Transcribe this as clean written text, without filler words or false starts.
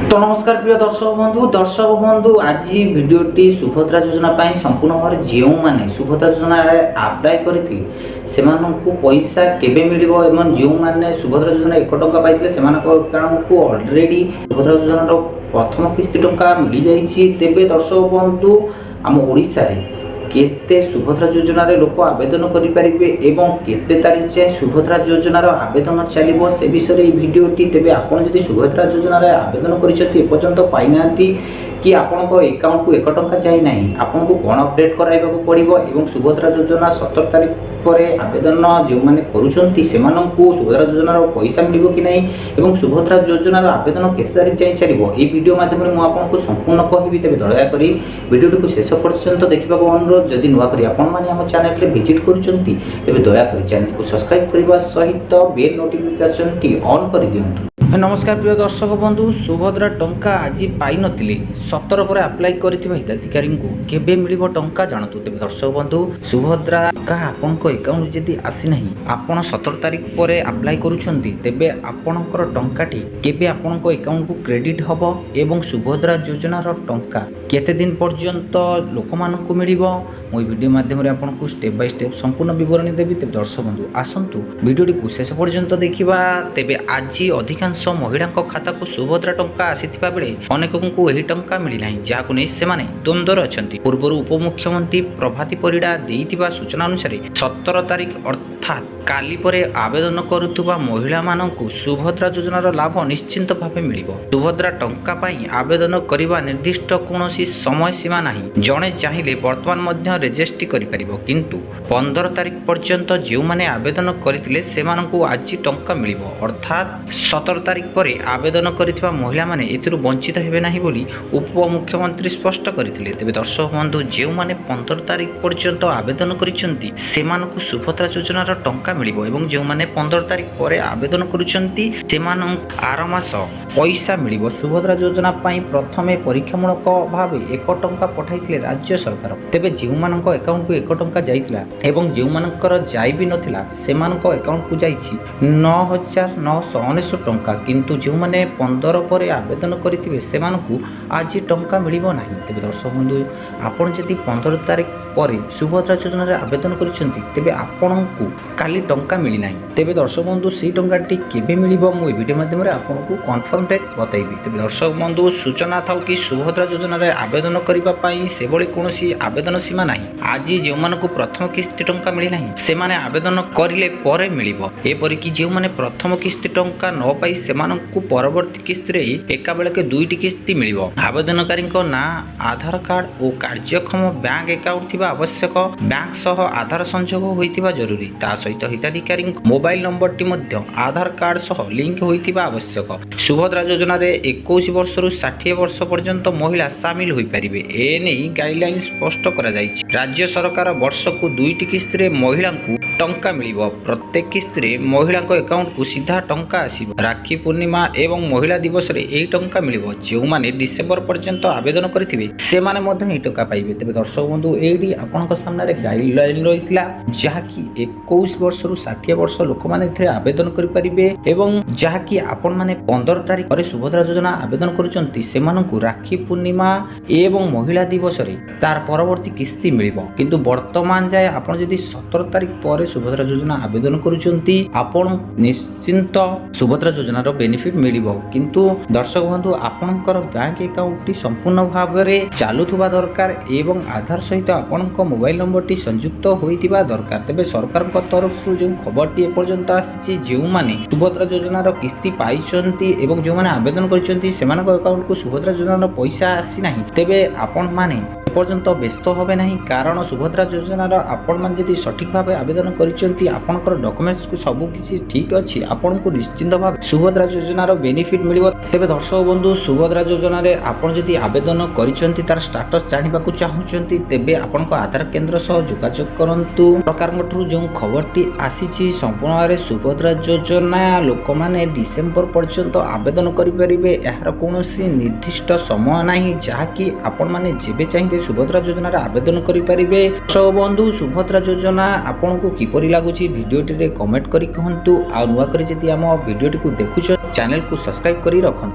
तो नमस्कार प्रिय दर्शक बंधु आज भिडटी सुभद्रा योजना संपूर्ण भाव में जो मैंने सुभद्रा योजना आप्लाय करते पैसा केबे मिलिबो एवं जो मैंने सुभद्रा योजना 1 टंका पाइथिले को ऑलरेडी सुभद्रा योजना प्रथम किस्ती टंका मिल जाइछि। तेबे दर्शक बंधु आम ओडिशा रे केते सुभद्रा योजना रे लोक आवेदन करि परिबे एवं केते तारिख जाए सुभद्रा योजना रो आवेदन चलिबो से विषय ए भिडियोटी। तेबे आपण जदि सुभद्रा योजना रे आवेदन करिसथि एपर्यंत पाइनांती कि आपण को अकाउंट को 1 टंका जाई नाही, आपण को कोन अपडेट कराइबाको पड़िबो एवं सुभद्रा योजना 17 तारिख पर आवेदन जो माने करूछंती सेमानंकु सुभद्रा योजना रो पैसा मिलिबो कि नाही एवं सुभद्रा योजना रो आवेदन केते तारिख जाई चलिबो ए वीडियो माध्यम रे मु आपण को संपूर्ण कहबी। तेबे दया करी वीडियो को शेष पर्यंत देखिबाको अनुरोध। जदि नुवा करी आपण माने हम चैनल रे विजिट करूछंती तेबे दया करी चैनल को सब्सक्राइब करबा सहित बेल नोटिफिकेशन टी ऑन कर दियंतु। नमस्कार प्रिय दर्शक बंधु, सुभद्रा टंका आज पाई नथिले 17 पर अप्लाई करिथिबा हिताधिकारी को केबे मिलिबो टंका जानतु। तेबे दर्शक बंधु सुभद्रा का आपन को अकाउंट जदि आसी नाही आपण 17 तारिख पर अप्लाई करूछंती तेबे आपनकर टंकाटी केबे आपन को अकाउंट को क्रेडिट हबो एवं सुभद्रा योजना रो टंका केते दिन पर्यंत लोक मानन को मिलिबो मो वीडियो माध्यम रे आपन को स्टेप बाय स्टेप संपूर्ण विवरणी देबी। तेबे दर्शक बंधु आसंतु वीडियो को शेष पर्यंत देखिबा। तेबे आज अधिकांश महिला खाता को सुभद्रा टंका आसीथिबा बेले अनेक को एही टंका मिली नाही, जाहाको नै सेमाने द्वंद्वर अछंती। पूर्वरु उपमुख्यमंत्री प्रभाती परिडा देइथिबा सूचना अनुसार 17 तारिख अर्थात काली परे आवेदन करुथुबा महिला माननकु सुभद्रा योजना रो लाभ निश्चिंत भावे मिलिबो। सुभद्रा टंका पई आवेदन करिबा निर्दिष्ट कोनोसी समय सीमा नाही। जणे चाहिले वर्तमान मध्य रेजिस्ट्री करि परिबो, किंतु 15 तारिख पर्यंत जो माने आवेदन करिथिले सेमानकु आज टंका मिलिबो। अर्थात 17 तारिख पर आवेदन करिथिबा महिला माने एथिरु वंचित हेबे नाही बोली उपमुख्यमंत्री स्पष्ट करिथिले। तेबे दर्शक बंधु जो माने 15 तारिख पर्यंत आवेदन करिसंती सेमानकु सुभद्रा योजना रो टंका मिलिबो एवं जो माने 15 तारिख पर आवेदन करुचंती सेमानक आर मास पैसा मिलिबो। सुभद्रा योजना पई प्रथमे परीक्षामूलक भावे 1 टंका पठाइथिले राज्य सरकार। तेबे जो मानक अकाउंट को 1 टंका जाइथिला एवं जो मानकर जाई भी नथिला सेमानक अकाउंट को जाइछि 9999 टंका, किंतु जो माने 15 पर आवेदन करिथिबे सेमानकु आज टंका मिलिबो नाही। तेबे दर्शक बंधु आपण जदि 15 तारिख पर सुभद्रा योजना रे आवेदन करिसंती तेबे आपणकु काली टंका मिली नाही। तेबे दर्शक बंधु सी टंकाटी केबे मिलिबो मु वीडियो माध्यम रे आपणकु कन्फर्म डेट बताइबी। तेबे दर्शक बंधु सूचना थाउ कि सुभद्रा योजना रे आवेदन करिबा पई सेबोली कोनोसी आवेदन सीमा नाही। आज जे मानकु प्रथम किस्ती टंका मिली नाही से माने आवेदन करिले परे मिलिबो। ए परि कि जे माने प्रथम किस्ती टंका न पाई सेमानकु परवर्ती किस्ती रे एका बेलके 2टी किस्ती मिलिबो। आवेदनकारी को ना आधार कार्ड और कार्यक्षम बैंक अकाउंट थिबा आवश्यक, बैंक सह आधार संयोग होइतिबा जरूरी। ता सहित हिताधिकारी मोबाइल नंबर टी मध्य आधार कार्ड सह लिंक होइतिबा आवश्यक। सुभद्रा योजना रे 21 वर्ष रु 60 वर्ष पर्यंत महिला शामिल होई परिबे। ए नै गाइडलाइन स्पष्ट करा जाइछि। राज्य सरकार वर्ष को 2टी किस्ती रे महिला को टंका मिलिबो। प्रत्येक किस्ती रे महिला को अकाउंट को सीधा टंका आसीबो। राखी पूर्णिमा एवं महिला दिवस रे एही टंका मिलिबो। जो माने डिसेंबर पर्यंत आवेदन करिथिबे से माने मध्य एही टंका पाइबे। तेबे दर्शक बंधु एडी आपनक सामने रे गाइडलाइन रहितला जहाकी 21 वर्ष रु 60 वर्ष लोक माने एथिरे आवेदन करि परिबे एवं जहाकी आपन माने 15 तारिख पर सुभद्रा योजना आवेदन करूचंती सेमानकु राखी पूर्णिमा एवं महिला दिवस रे तार परवर्ती किस्ती मिलिबो। किंतु वर्तमान जाय आपन जदि 17 तारिख पर सुभद्रा योजना आवेदन करूचंती आपन निश्चिंत सुभद्रा योजना रो बेनिफिट मिलिबो। किंतु दर्शक बंधु आपनकर बैंक अकाउंट टी संपूर्ण भाव रे चालुथुबा दरकार एवं आधार सहित आपनक मोबाइल नंबर टी संयुक्त होइतिबा दरकार। तेबे सरकार को तरफ जो खबर टी एपर्यंत आछि जे माने सुभद्रा योजना रो किस्ती पाइचंती एवं जो माने आवेदन करिसंती सेमानक अकाउंट को सुभद्रा योजना रो पैसा आसी नाही। तेबे आपन माने पर्यंत व्यस्त होबे नाही, कारण सुभद्रा योजना रो आपण मान जदि सठिक भाबे आवेदन करिसंती आपनकर डॉक्यूमेंट्स को सब किछि ठीक अछि आपण को निश्चिंत भाबे सुभद्रा योजना रो बेनिफिट मिलिबो। तेबे दर्शक बंधु सुभद्रा योजना रे आपण जदि आवेदन करिसंती तार स्टेटस जानिबा को चाहुचंती तेबे आपनको आधार केंद्र सह जोगाजोग करंतु। सरकारठु जो खबरटी आसीछि संपूर्ण रे सुभद्रा योजना लोक माने डिसेंबर पर्यंत आवेदन करि परिबे। एहार कोनोसी निर्दिष्ट समय नाही जहाकी आपण माने जेबे चाहिबे सुभद्रा योजना रे आवेदन करि परिबे। सब बंधु सुभद्रा योजना आपनको किपरि लागुछि वीडियोटी रे कमेंट करि कहंतु। आ नुवा करी जदि हम वीडियोटी को देखुछ चैनल को सब्सक्राइब करि रखन।